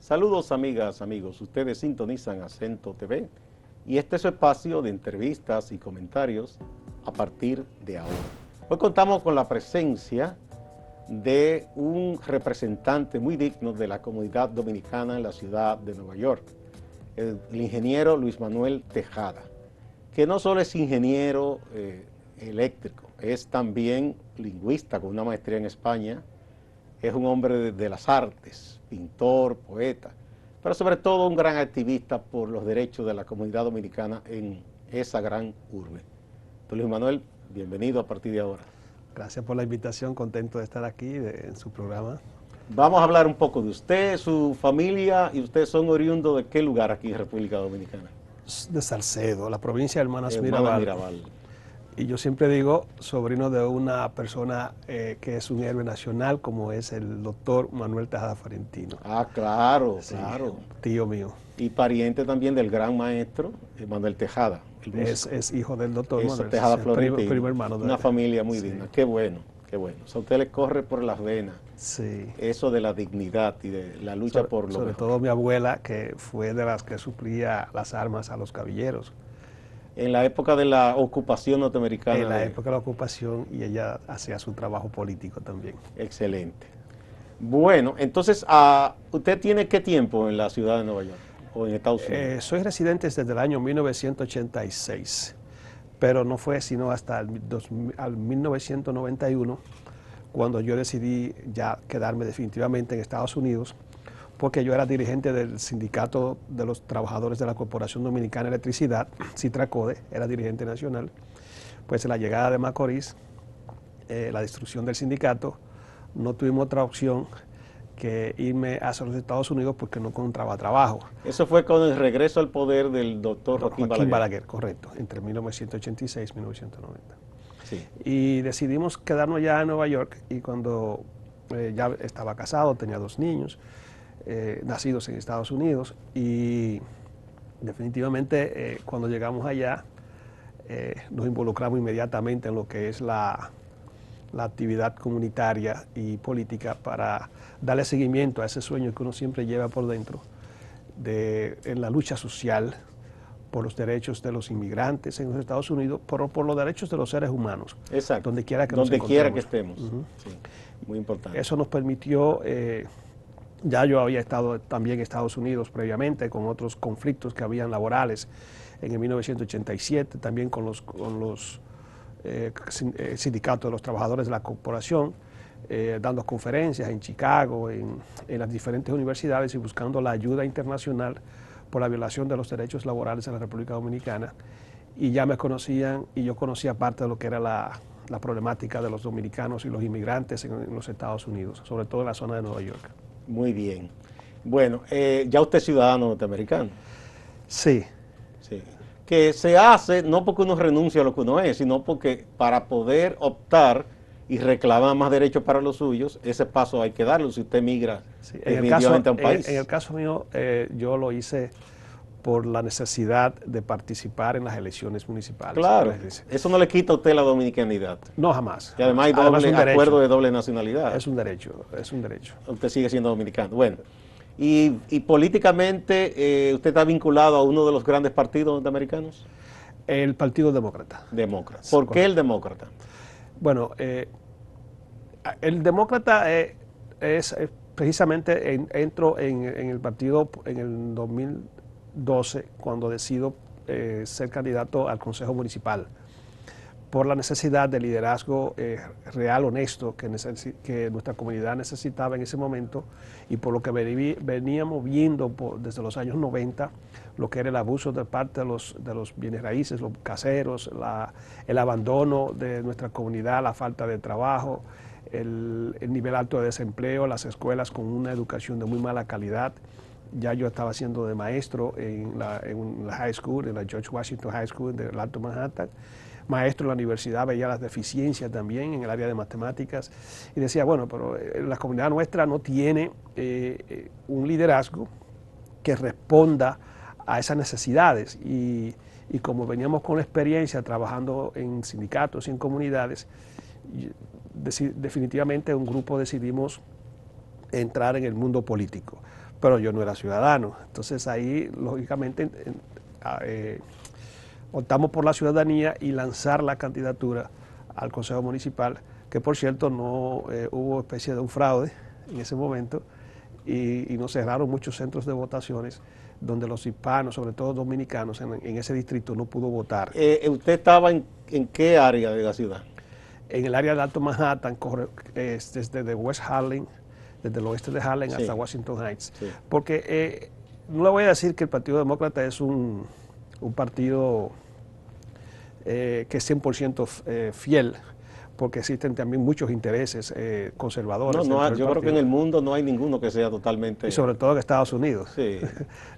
Saludos amigas, amigos, ustedes sintonizan Acento TV y este es su espacio de entrevistas y comentarios a partir de ahora. Hoy contamos con la presencia de un representante muy digno de la comunidad dominicana en la ciudad de Nueva York, el ingeniero Luis Manuel Tejada, que no solo es ingeniero eléctrico, es también lingüista con una maestría en España, es un hombre de las artes, pintor, poeta, pero sobre todo un gran activista por los derechos de la comunidad dominicana en esa gran urbe. Don Luis Manuel, bienvenido a partir de ahora. Gracias por la invitación, contento de estar aquí en su programa. Vamos a hablar un poco de usted, su familia, y ustedes son oriundos de qué lugar aquí en República Dominicana. De Salcedo, la provincia de Hermanas Mirabal. Mirabal. Y yo siempre digo, sobrino de una persona que es un héroe nacional, como es el doctor Manuel Tejada Farentino. Ah, claro, Sí, claro. Tío mío. Y pariente también del gran maestro Manuel Tejada. Es hijo del doctor Manuel Tejada Florentino. Primo hermano de una él. familia muy Sí. digna. Qué bueno, qué bueno. O sea, a usted le corre por las venas Sí. eso de la dignidad y de la lucha por lo Sobre mejor. todo mi abuela, que fue de las que suplía las armas a los cabilleros. En la época de la ocupación norteamericana. En la época de la ocupación, y ella hacía su trabajo político también. Excelente. Bueno, entonces, ¿usted tiene qué tiempo en la ciudad de Nueva York o en Estados Unidos? Soy residente desde el año 1986, pero no fue sino hasta al 1991 cuando yo decidí ya quedarme definitivamente en Estados Unidos, porque yo era dirigente del sindicato de los trabajadores de la Corporación Dominicana de Electricidad, Citracode, era dirigente nacional. Pues en la llegada de Macorís, la destrucción del sindicato, no tuvimos otra opción que irme hacia los Estados Unidos porque no encontraba trabajo. Eso fue con el regreso al poder del doctor Joaquín Balaguer. Correcto, entre 1986 y 1990. Sí. Y decidimos quedarnos ya en Nueva York, y cuando ya estaba casado, tenía 2 niños, nacidos en Estados Unidos, y definitivamente cuando llegamos allá nos involucramos inmediatamente en lo que es la actividad comunitaria y política para darle seguimiento a ese sueño que uno siempre lleva por dentro en la lucha social por los derechos de los inmigrantes en los Estados Unidos, por los derechos de los seres humanos. Exacto. Donde quiera que estemos. Sí. Muy importante. Eso nos permitió, ya yo había estado también en Estados Unidos previamente con otros conflictos que habían laborales en el 1987, también con los sindicatos de los trabajadores de la corporación, dando conferencias en Chicago, en las diferentes universidades y buscando la ayuda internacional por la violación de los derechos laborales en la República Dominicana. Y ya me conocían, y yo conocía parte de lo que era la problemática de los dominicanos y los inmigrantes en los Estados Unidos, sobre todo en la zona de Nueva York. Muy bien. Bueno, ya usted es ciudadano norteamericano. Sí. Sí. Que se hace no porque uno renuncia a lo que uno es, sino porque para poder optar y reclamar más derechos para los suyos, ese paso hay que darlo si usted migra definitivamente a un país. En el caso mío, yo lo hice por la necesidad de participar en las elecciones municipales. Claro, eso no le quita a usted la dominicanidad. No, jamás. Y además hay acuerdo de doble nacionalidad. Es un derecho, es un derecho. Usted sigue siendo dominicano. Bueno, y políticamente, ¿usted está vinculado a uno de los grandes partidos norteamericanos? El Partido Demócrata. Demócrata. ¿Por qué el Demócrata? Bueno, el Demócrata es precisamente entro en el partido en el 2012 cuando decido ser candidato al Consejo Municipal por la necesidad de liderazgo real, honesto, que nuestra comunidad necesitaba en ese momento, y por lo que veníamos viendo desde los años 90, lo que era el abuso de parte de los bienes raíces, los caseros, el abandono de nuestra comunidad, la falta de trabajo, el nivel alto de desempleo, las escuelas con una educación de muy mala calidad. Ya yo estaba siendo de maestro en la high school, en la George Washington High School del Alto Manhattan. Maestro en la universidad, veía las deficiencias también en el área de matemáticas y decía, bueno, pero la comunidad nuestra no tiene un liderazgo que responda a esas necesidades, y como veníamos con la experiencia trabajando en sindicatos y en comunidades, definitivamente un grupo decidimos entrar en el mundo político. pero yo no era ciudadano. Entonces ahí, lógicamente, optamos por la ciudadanía y lanzar la candidatura al Consejo Municipal, que por cierto no hubo especie de un fraude en ese momento, y nos cerraron muchos centros de votaciones donde los hispanos, sobre todo dominicanos, en ese distrito no pudo votar. ¿Usted estaba en qué área de la ciudad? En el área de Alto Manhattan, desde West Harlem, desde el oeste de Harlem hasta Washington Heights. Sí. Porque no le voy a decir que el Partido Demócrata es un partido que es 100% fiel, porque existen también muchos intereses conservadores. Yo creo que en el mundo no hay ninguno que sea totalmente... Y sobre todo en Estados Unidos. Sí.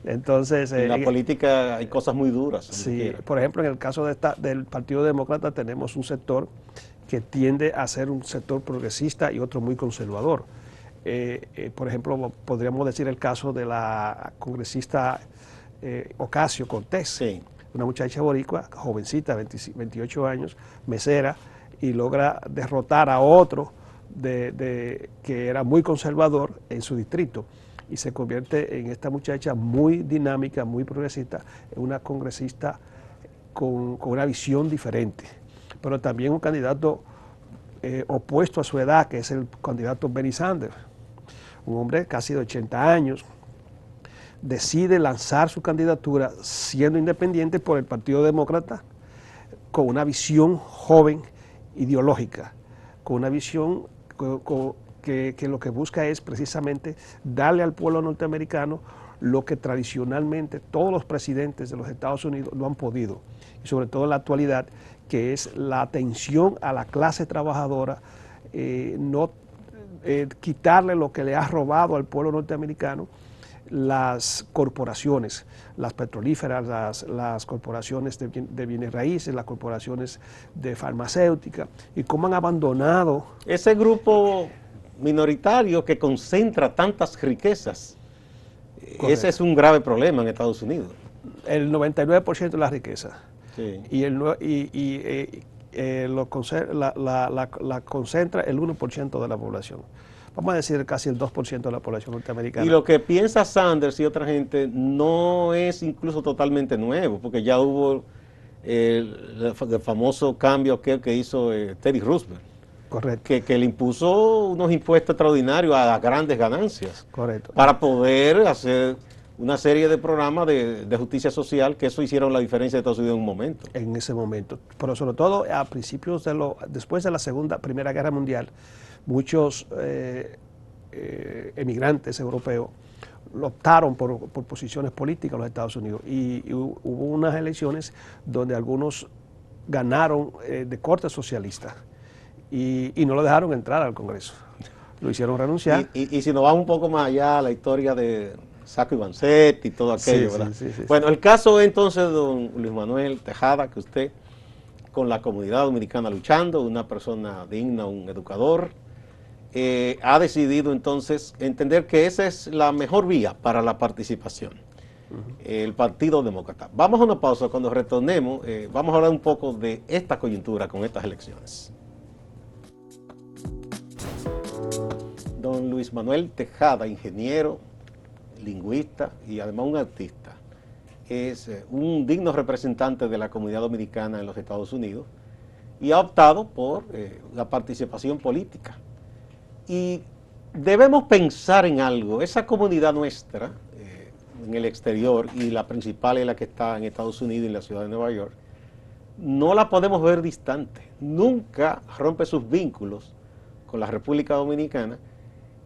Entonces... en la política hay cosas muy duras. Sí, por ejemplo, en el caso del Partido Demócrata tenemos un sector que tiende a ser un sector progresista y otro muy conservador. Por ejemplo, podríamos decir el caso de la congresista Ocasio-Cortez, sí. Una muchacha boricua, jovencita, 28 años, mesera, y logra derrotar a otro que era muy conservador en su distrito, y se convierte en esta muchacha muy dinámica, muy progresista, en una congresista con una visión diferente, pero también un candidato opuesto a su edad, que es el candidato Bernie Sanders, un hombre casi de 80 años, decide lanzar su candidatura siendo independiente por el Partido Demócrata, con una visión joven, ideológica, con una visión que lo que busca es precisamente darle al pueblo norteamericano lo que tradicionalmente todos los presidentes de los Estados Unidos no han podido, y sobre todo en la actualidad, que es la atención a la clase trabajadora, quitarle lo que le ha robado al pueblo norteamericano las corporaciones, las petrolíferas, las corporaciones de bienes raíces, las corporaciones de farmacéutica, y cómo han abandonado... Ese grupo minoritario que concentra tantas riquezas, correcto. Ese es un grave problema en Estados Unidos. El 99% de la riqueza. Sí. La concentra el 1% de la población. Vamos a decir casi el 2% de la población norteamericana. Y lo que piensa Sanders y otra gente no es incluso totalmente nuevo, porque ya hubo el famoso cambio que hizo Teddy Roosevelt. Correcto. Que le impuso unos impuestos extraordinarios a las grandes ganancias. Correcto. Para poder hacer una serie de programas de justicia social, que eso hicieron la diferencia de Estados Unidos en un momento. En ese momento. Pero sobre todo a principios después de la Primera Guerra Mundial, muchos emigrantes europeos optaron por posiciones políticas en los Estados Unidos, y hubo unas elecciones donde algunos ganaron de corte socialista y no lo dejaron entrar al Congreso, lo hicieron renunciar. Y si nos vamos un poco más allá, la historia de Sacco y Vanzetti y todo aquello, sí, ¿verdad? Sí. Bueno, el caso entonces de don Luis Manuel Tejada, que usted con la comunidad dominicana luchando, una persona digna, un educador, ha decidido entonces entender que esa es la mejor vía para la participación, el Partido Demócrata. Vamos a una pausa. Cuando retornemos, vamos a hablar un poco de esta coyuntura con estas elecciones. Don Luis Manuel Tejada, ingeniero, lingüista y además un artista, es un digno representante de la comunidad dominicana en los Estados Unidos y ha optado por la participación política. Y debemos pensar en algo, esa comunidad nuestra en el exterior, y la principal es la que está en Estados Unidos y en la ciudad de Nueva York, no la podemos ver distante, nunca rompe sus vínculos con la República Dominicana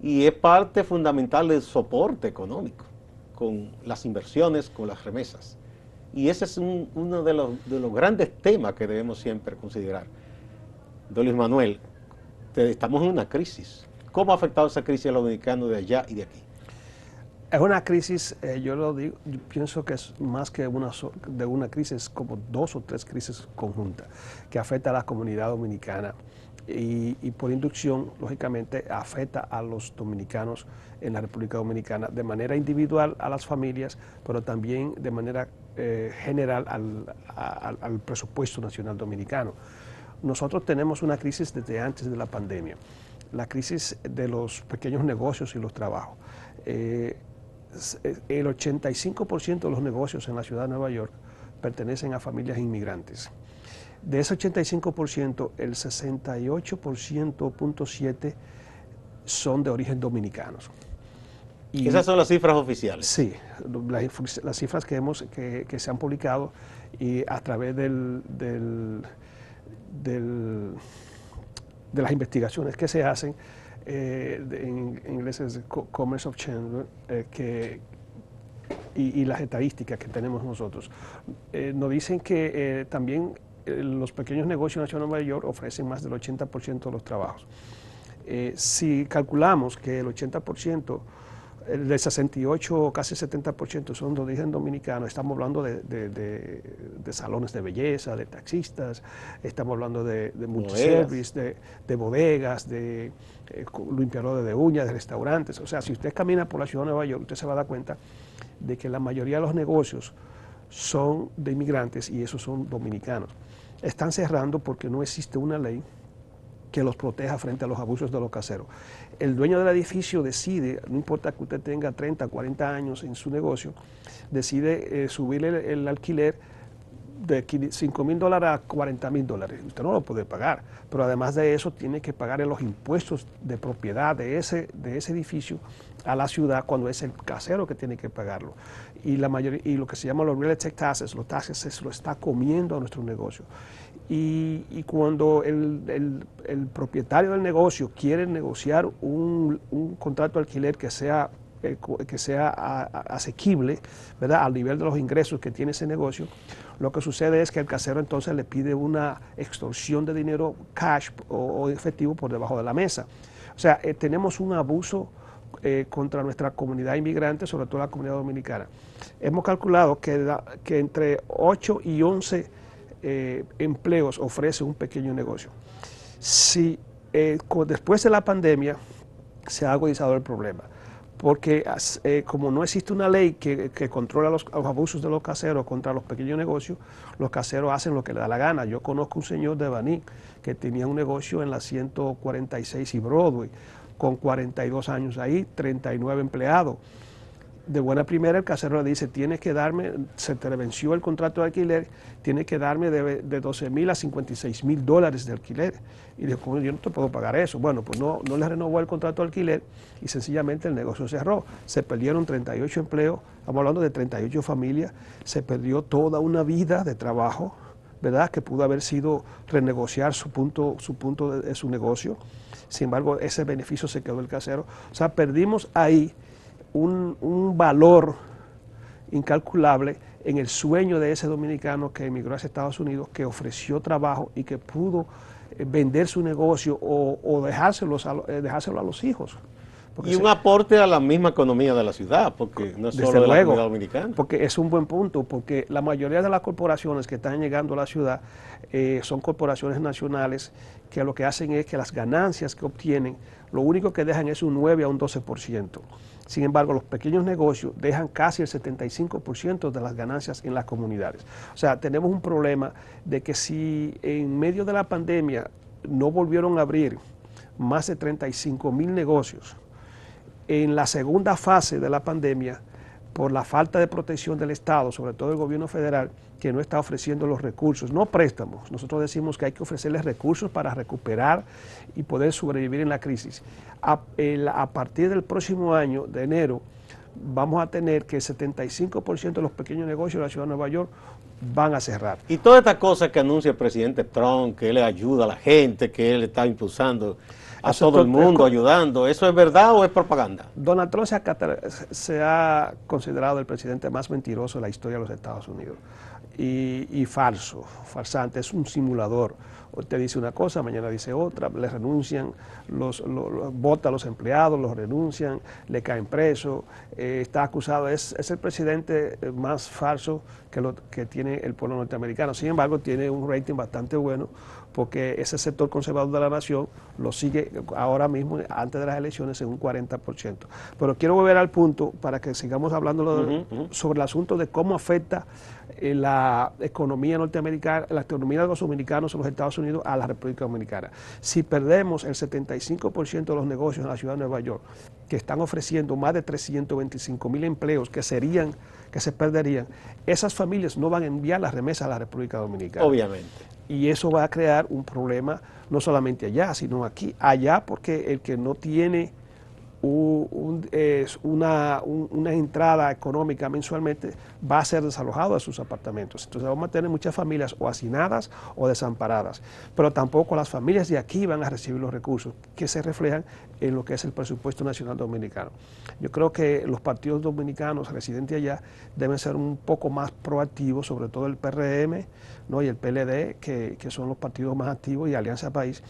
y es parte fundamental del soporte económico, con las inversiones, con las remesas. Y ese es uno de los grandes temas que debemos siempre considerar. Don Luis Manuel, estamos en una crisis. ¿Cómo ha afectado esa crisis a los dominicanos de allá y de aquí? Es una crisis, yo lo digo, yo pienso que es más que una crisis, como 2 o 3 crisis conjuntas que afecta a la comunidad dominicana y por inducción, lógicamente, afecta a los dominicanos en la República Dominicana de manera individual a las familias, pero también de manera general al presupuesto nacional dominicano. Nosotros tenemos una crisis desde antes de la pandemia, la crisis de los pequeños negocios y los trabajos. el 85% de los negocios en la ciudad de Nueva York pertenecen a familias inmigrantes. De ese 85%, el 68.7% son de origen dominicanos. Y esas son las cifras oficiales. Sí, las cifras que se han publicado y a través de las investigaciones que se hacen, en inglés es Commerce of Chamber, y las estadísticas que tenemos nosotros, nos dicen que también los pequeños negocios en la ciudad de Nueva York ofrecen más del 80% de los trabajos. Si calculamos que el 80%, del 68, casi 70% son de origen dominicano, estamos hablando de salones de belleza, de taxistas, estamos hablando de multiservice, de bodegas, de limpiadores de uñas, de restaurantes. O sea, si usted camina por la ciudad de Nueva York, usted se va a dar cuenta de que la mayoría de los negocios son de inmigrantes y esos son dominicanos. Están cerrando porque no existe una ley que los proteja frente a los abusos de los caseros. El dueño del edificio decide, no importa que usted tenga 30, 40 años en su negocio, decide subirle el alquiler de $5,000 a $40,000. Usted no lo puede pagar, pero además de eso tiene que pagarle los impuestos de propiedad de ese edificio a la ciudad cuando es el casero que tiene que pagarlo. Y lo que se llama los real estate taxes, los taxes se lo está comiendo a nuestro negocio. Y cuando el propietario del negocio quiere negociar un contrato de alquiler que sea asequible, ¿verdad?, al nivel de los ingresos que tiene ese negocio, lo que sucede es que el casero entonces le pide una extorsión de dinero cash o efectivo por debajo de la mesa. O sea, tenemos un abuso contra nuestra comunidad inmigrante, sobre todo la comunidad dominicana. Hemos calculado que entre 8 y 11 empleos ofrece un pequeño negocio. Si después de la pandemia se ha agudizado el problema, porque como no existe una ley que controla los abusos de los caseros contra los pequeños negocios, los caseros hacen lo que les da la gana. Yo conozco un señor de Baní que tenía un negocio en la 146 y Broadway, con 42 años ahí, 39 empleados. De buena primera el casero le dice, tienes que darme, se te venció el contrato de alquiler, tienes que darme de $12,000 a $56,000 de alquiler. Y dijo, yo no te puedo pagar eso. Bueno, pues no le renovó el contrato de alquiler y sencillamente el negocio cerró. Se perdieron 38 empleos, estamos hablando de 38 familias, se perdió toda una vida de trabajo, ¿verdad?, que pudo haber sido renegociar su punto de su negocio. Sin embargo, ese beneficio se quedó el casero. O sea, perdimos ahí un valor incalculable en el sueño de ese dominicano que emigró a Estados Unidos, que ofreció trabajo y que pudo vender su negocio o dejárselo a los hijos. Y un aporte a la misma economía de la ciudad, porque no es solo de la comunidad dominicana. Porque es un buen punto, porque la mayoría de las corporaciones que están llegando a la ciudad son corporaciones nacionales que lo que hacen es que las ganancias que obtienen, lo único que dejan es un 9 a un 12%. Sin embargo, los pequeños negocios dejan casi el 75% de las ganancias en las comunidades. O sea, tenemos un problema de que si en medio de la pandemia no volvieron a abrir más de 35,000 negocios, en la segunda fase de la pandemia, por la falta de protección del Estado, sobre todo el gobierno federal, que no está ofreciendo los recursos, no préstamos. Nosotros decimos que hay que ofrecerles recursos para recuperar y poder sobrevivir en la crisis. A partir del próximo año, de enero, vamos a tener que el 75% de los pequeños negocios de la ciudad de Nueva York van a cerrar. Y todas estas cosas que anuncia el presidente Trump, que él le ayuda a la gente, que él está impulsando a todo el mundo, ayudando, ¿eso es verdad o es propaganda? Donald Trump se ha considerado el presidente más mentiroso de la historia de los Estados Unidos. Y farsante, es un simulador. Usted dice una cosa, mañana dice otra, le renuncian, vota a los empleados, los renuncian, le caen presos, está acusado, es el presidente más falso que tiene el pueblo norteamericano. Sin embargo, tiene un rating bastante bueno, porque ese sector conservador de la nación lo sigue ahora mismo, antes de las elecciones, en un 40%. Pero quiero volver al punto para que sigamos hablando sobre el asunto de cómo afecta la economía norteamericana, la economía de los dominicanos en los Estados Unidos a la República Dominicana. Si perdemos el 75% de los negocios en la ciudad de Nueva York, que están ofreciendo más de 325,000 empleos que se perderían, esas familias no van a enviar las remesas a la República Dominicana. Obviamente. Y eso va a crear un problema no solamente allá, sino aquí. Allá porque el que no tiene una entrada económica mensualmente va a ser desalojado de sus apartamentos. Entonces vamos a tener muchas familias o hacinadas o desamparadas, pero tampoco las familias de aquí van a recibir los recursos que se reflejan en lo que es el presupuesto nacional dominicano. Yo creo que los partidos dominicanos residentes allá deben ser un poco más proactivos, sobre todo el PRM, ¿no?, y el PLD, que son los partidos más activos, y Alianza País,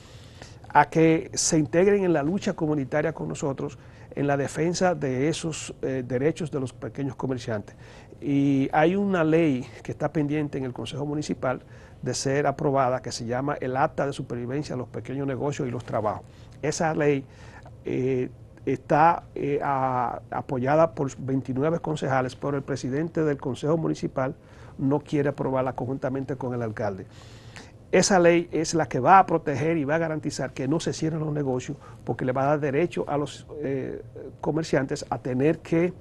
a que se integren en la lucha comunitaria con nosotros en la defensa de esos derechos de los pequeños comerciantes. Y hay una ley que está pendiente en el Consejo Municipal de ser aprobada, que se llama el Acta de Supervivencia de los Pequeños Negocios y los Trabajos. Esa ley está apoyada por 29 concejales, pero el presidente del Consejo Municipal no quiere aprobarla conjuntamente con el alcalde. Esa ley es la que va a proteger y va a garantizar que no se cierren los negocios, porque le va a dar derecho a los comerciantes a tener que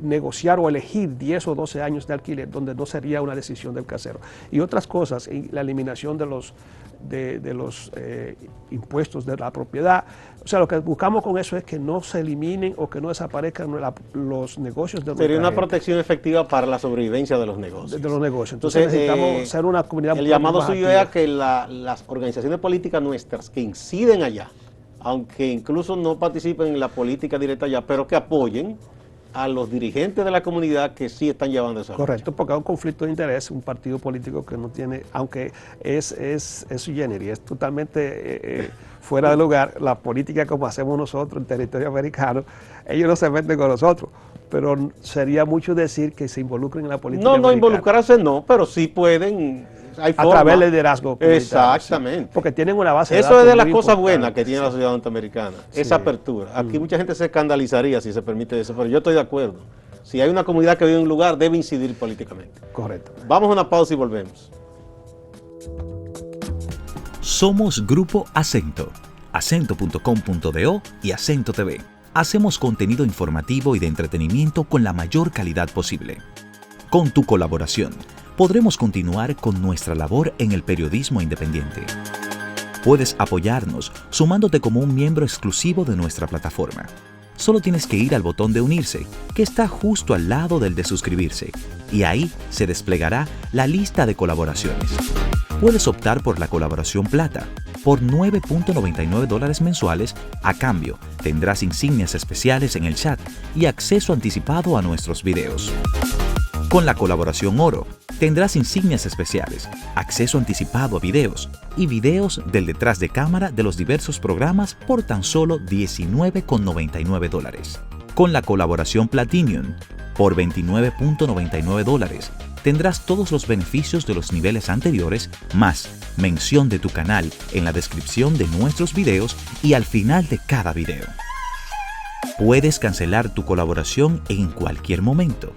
negociar o elegir 10 o 12 años de alquiler, donde no sería una decisión del casero. Y otras cosas, la eliminación de los impuestos de la propiedad. O sea, lo que buscamos con eso es que no se eliminen o que no desaparezcan los negocios de Sería una gente. protección efectiva para la sobrevivencia de los negocios. De los negocios. Entonces necesitamos ser una comunidad. El llamado suyo es a que las organizaciones políticas nuestras que inciden allá, aunque incluso no participen en la política directa allá, pero que apoyen a los dirigentes de la comunidad que sí están llevando esa lucha. Correcto, porque hay un conflicto de interés, un partido político que no tiene, aunque es sui generis, es totalmente fuera de lugar, la política como hacemos nosotros en territorio americano, ellos no se meten con nosotros, pero sería mucho decir que se involucren en la política No, americana. involucrarse no, pero sí pueden, hay a forma. través del liderazgo comunitario. Exactamente. Sí, porque tienen una base de Eso datos es de las muy cosas importante. buenas que tiene la sociedad norteamericana, Sí. esa apertura. Aquí mucha gente se escandalizaría si se permite eso, pero yo estoy de acuerdo. Si hay una comunidad que vive en un lugar, debe incidir políticamente. Correcto. Vamos a una pausa y volvemos. Somos Grupo Acento, acento.com.do y Acento TV. Hacemos contenido informativo y de entretenimiento con la mayor calidad posible. Con tu colaboración, podremos continuar con nuestra labor en el periodismo independiente. Puedes apoyarnos sumándote como un miembro exclusivo de nuestra plataforma. Solo tienes que ir al botón de unirse, que está justo al lado del de suscribirse, y ahí se desplegará la lista de colaboraciones. Puedes optar por la colaboración plata. Por $9.99 mensuales, a cambio, tendrás insignias especiales en el chat y acceso anticipado a nuestros videos. Con la colaboración oro, tendrás insignias especiales, acceso anticipado a videos y videos del detrás de cámara de los diversos programas por tan solo $19.99. Con la colaboración Platinum, por $29.99, tendrás todos los beneficios de los niveles anteriores, más mención de tu canal en la descripción de nuestros videos y al final de cada video. Puedes cancelar tu colaboración en cualquier momento.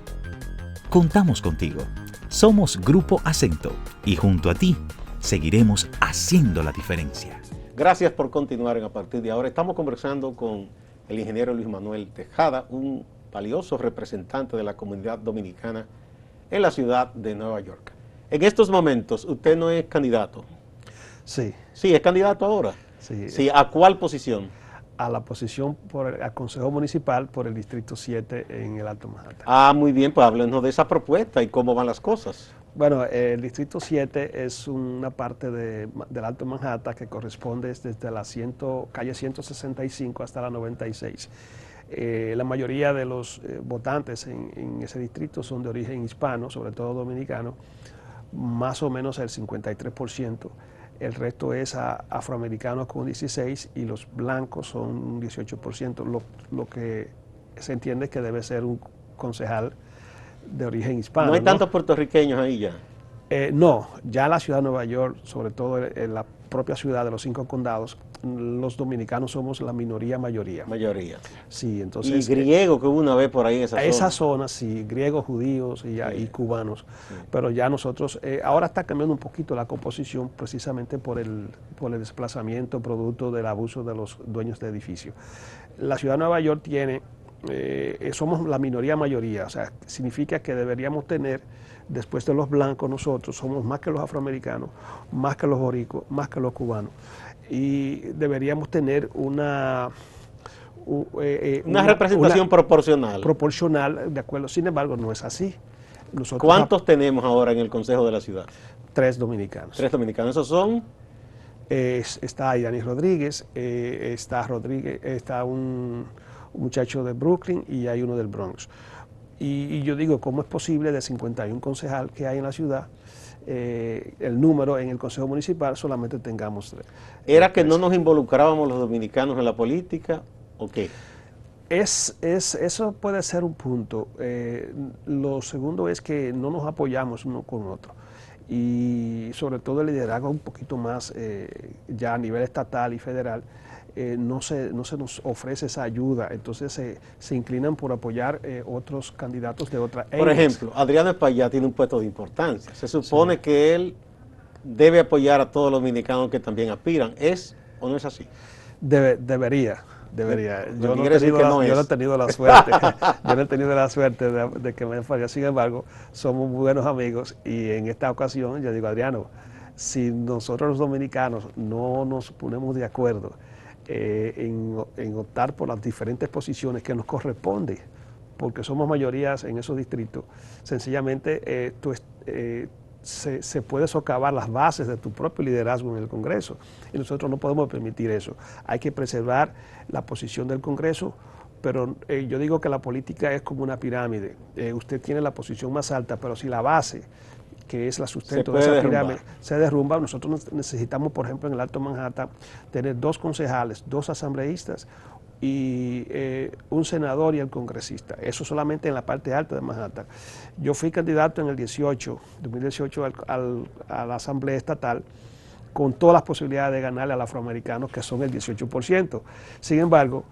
Contamos contigo. Somos Grupo Acento y junto a ti seguiremos haciendo la diferencia. Gracias por continuar a partir de ahora. Estamos conversando con el ingeniero Luis Manuel Tejada, un valioso representante de la comunidad dominicana en la ciudad de Nueva York. En estos momentos, usted no es candidato. Sí. Sí, es candidato ahora. Sí. Sí, ¿a cuál posición? A la posición al Consejo Municipal por el Distrito 7 en el Alto Manhattan. Ah, muy bien, pues háblenos de esa propuesta y cómo van las cosas. Bueno, el Distrito 7 es una parte del Alto Manhattan que corresponde desde la calle 165 hasta la 96. La mayoría de los votantes en ese distrito son de origen hispano, sobre todo dominicano, más o menos el 53%. El resto es afroamericanos con 16% y los blancos son un 18%, lo que se entiende que debe ser un concejal de origen hispano. No hay tantos puertorriqueños ahí ya. No, ya la ciudad de Nueva York, sobre todo la propia ciudad de los 5 condados, los dominicanos somos la minoría mayoría. Mayoría. Sí, entonces... Y griego que hubo una vez por ahí en esa zona. Esa zona, sí, griegos, judíos y cubanos. Sí. Pero ya nosotros, ahora está cambiando un poquito la composición precisamente por el desplazamiento producto del abuso de los dueños de edificios. La ciudad de Nueva York tiene, somos la minoría mayoría, o sea, significa que deberíamos tener, después de los blancos nosotros, somos más que los afroamericanos, más que los boricuas, más que los cubanos. Y deberíamos tener una representación proporcional. Proporcional, de acuerdo. Sin embargo, no es así. Nosotros ¿Cuántos tenemos ahora en el Consejo de la Ciudad? 3 dominicanos. 3 dominicanos. ¿Esos son? Está Yanis Rodríguez, está un muchacho de Brooklyn y hay uno del Bronx. Y yo digo, ¿cómo es posible de 51 concejal que hay en la ciudad, el número en el Consejo Municipal solamente tengamos 3? ¿Era que no nos involucrábamos los dominicanos en la política o qué? Eso puede ser un punto. Lo segundo es que no nos apoyamos uno con otro. Y sobre todo el liderazgo un poquito más ya a nivel estatal y federal, no se nos ofrece esa ayuda, entonces se inclinan por apoyar otros candidatos de otras. Por ejemplo, Adriano Espaillá tiene un puesto de importancia. Se supone que él debe apoyar a todos los dominicanos que también aspiran. ¿Es o no es así? Debería. Yo no he tenido la suerte de que me falle. Sin embargo, somos buenos amigos y en esta ocasión yo digo, Adriano, si nosotros los dominicanos no nos ponemos de acuerdo en optar por las diferentes posiciones que nos corresponde, porque somos mayorías en esos distritos, sencillamente se puede socavar las bases de tu propio liderazgo en el Congreso y nosotros no podemos permitir eso. Hay que preservar la posición del Congreso, pero yo digo que la política es como una pirámide. Usted tiene la posición más alta, pero si la base, que es la sustento de esa pirámide, se derrumba, nosotros necesitamos, por ejemplo, en el Alto Manhattan, tener 2 concejales, 2 asambleístas y un senador y el congresista. Eso solamente en la parte alta de Manhattan. Yo fui candidato en el 2018 a la Asamblea Estatal con todas las posibilidades de ganarle al afroamericano, que son el 18%. Sin embargo,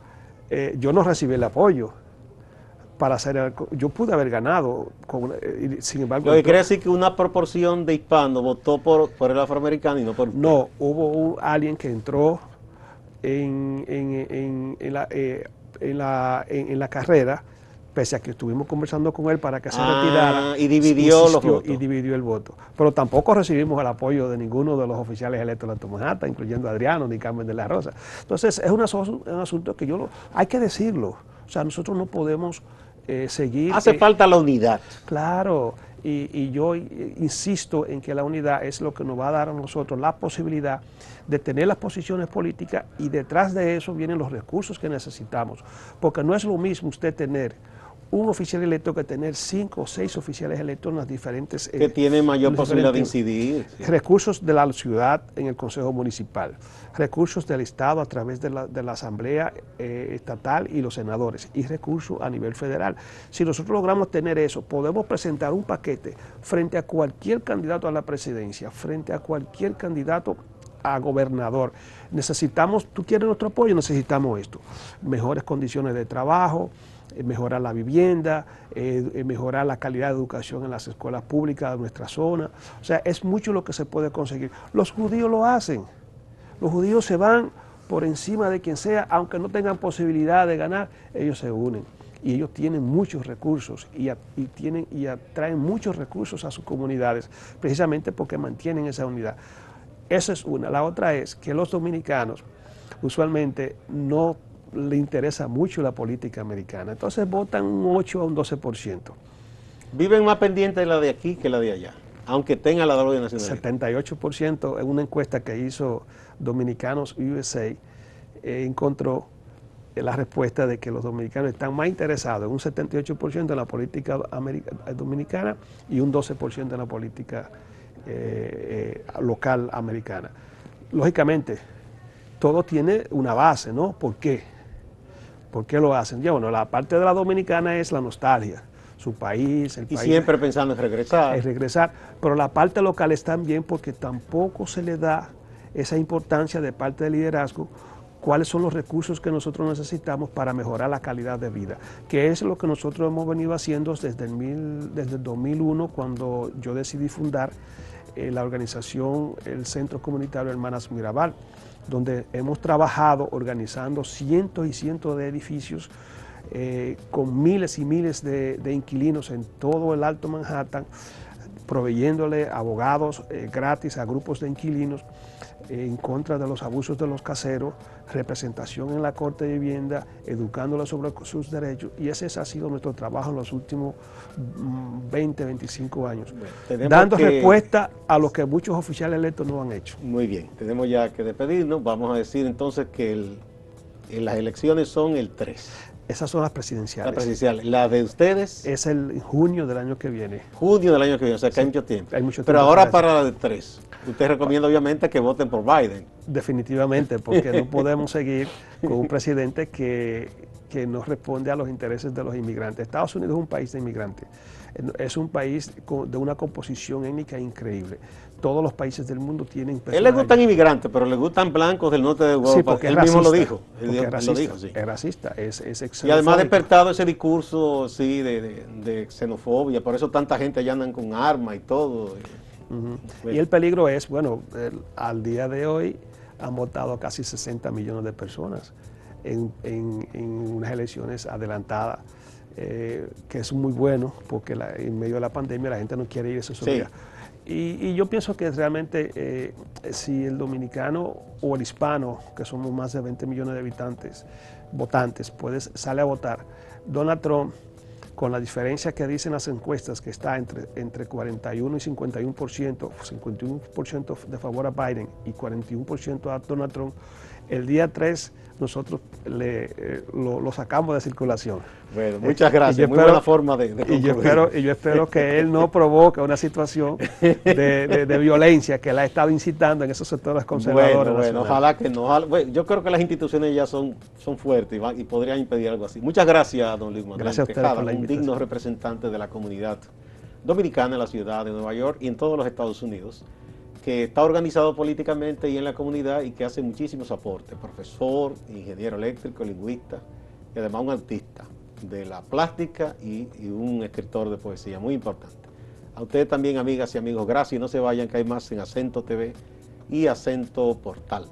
yo no recibí el apoyo para hacer yo pude haber ganado, sin embargo... Lo que quiere decir que una proporción de hispanos votó por el afroamericano y no por... No, hubo alguien que entró en la carrera, pese a que estuvimos conversando con él para que se retirara. Y dividió los votos. Y dividió el voto. Pero tampoco recibimos el apoyo de ninguno de los oficiales electos de Alto Manhattan, incluyendo a Adriano ni Carmen de la Rosa. Entonces, es un asunto que hay que decirlo. O sea, nosotros no podemos seguir... Hace falta la unidad. Claro. Y yo insisto en que la unidad es lo que nos va a dar a nosotros la posibilidad de tener las posiciones políticas y detrás de eso vienen los recursos que necesitamos. Porque no es lo mismo usted tener un oficial electo que tener 5 o 6 oficiales electos en las diferentes... que tiene mayor posibilidad de incidir. Sí. Recursos de la ciudad en el Consejo Municipal, recursos del Estado a través de la Asamblea Estatal y los senadores, y recursos a nivel federal. Si nosotros logramos tener eso, podemos presentar un paquete frente a cualquier candidato a la presidencia, frente a cualquier candidato a gobernador. Necesitamos, tú quieres nuestro apoyo, necesitamos esto, mejores condiciones de trabajo, mejorar la vivienda, mejorar la calidad de educación en las escuelas públicas de nuestra zona. O sea, es mucho lo que se puede conseguir. Los judíos lo hacen. Los judíos se van por encima de quien sea, aunque no tengan posibilidad de ganar, ellos se unen. Y ellos tienen muchos recursos y atraen muchos recursos a sus comunidades, precisamente porque mantienen esa unidad. Esa es una. La otra es que los dominicanos usualmente no le interesa mucho la política americana. Entonces votan un 8 a un 12%. Viven más pendientes de la de aquí que la de allá, aunque tenga la doble nacionalidad. 78% en una encuesta que hizo Dominicanos USA encontró la respuesta de que los dominicanos están más interesados en un 78% en la política dominicana y un 12% en la política local americana. Lógicamente, todo tiene una base, ¿no? ¿Por qué? ¿Por qué lo hacen? Ya, bueno, la parte de la dominicana es la nostalgia, su país, el país. Y siempre pensando en regresar. Es regresar, pero la parte local es también porque tampoco se le da esa importancia de parte del liderazgo, cuáles son los recursos que nosotros necesitamos para mejorar la calidad de vida, que es lo que nosotros hemos venido haciendo desde el 2001, cuando yo decidí fundar la organización, el Centro Comunitario Hermanas Mirabal, donde hemos trabajado organizando cientos y cientos de edificios con miles y miles de inquilinos en todo el Alto Manhattan, proveyéndole abogados gratis a grupos de inquilinos en contra de los abusos de los caseros, representación en la Corte de Vivienda, educándolos sobre sus derechos, y ese ha sido nuestro trabajo en los últimos 20, 25 años, dando respuesta a lo que muchos oficiales electos no han hecho. Muy bien, tenemos ya que despedirnos. Vamos a decir entonces que las elecciones son el 3. Esas son las presidenciales. La presidencial. ¿La de ustedes? Es el junio del año que viene. Junio del año que viene, o sea que sí, hay mucho tiempo. Hay mucho Pero tiempo ahora para la de 3, usted recomienda obviamente que voten por Biden. Definitivamente, porque no podemos seguir con un presidente que no responde a los intereses de los inmigrantes. Estados Unidos es un país de inmigrantes. Es un país de una composición étnica increíble. Todos los países del mundo tienen personas. Él le gustan inmigrantes, pero le gustan blancos del norte de Europa. Sí, porque él es mismo racista, lo dijo. Lo dijo, sí. Es racista, es xenofóbico. Y además ha despertado ese discurso sí, de xenofobia. Por eso tanta gente allá andan con armas y todo. Y el peligro es, bueno, al día de hoy han votado casi 60 millones de personas en unas elecciones adelantadas. Que es muy bueno porque en medio de la pandemia la gente no quiere ir a esos días. Y yo pienso que realmente si el dominicano o el hispano, que somos más de 20 millones de habitantes, votantes, sale a votar, Donald Trump, con la diferencia que dicen las encuestas, que está entre 41 y 51% de favor a Biden y 41% a Donald Trump, el día 3 nosotros lo sacamos de circulación. Bueno, muchas gracias, muy buena forma de concluir. Y yo espero que él no provoque una situación de violencia que la ha estado incitando en esos sectores conservadores. Bueno, ojalá que no. Bueno, yo creo que las instituciones ya son fuertes y podrían impedir algo así. Muchas gracias, don Luis Manuel Gracias a ustedes por la invitación. Un digno representante de la comunidad dominicana en la ciudad de Nueva York y en todos los Estados Unidos, que está organizado políticamente y en la comunidad y que hace muchísimos aportes, profesor, ingeniero eléctrico, lingüista y además un artista de la plástica y un escritor de poesía muy importante. A ustedes también, amigas y amigos, gracias y no se vayan, que hay más en Acento TV y Acento Portal.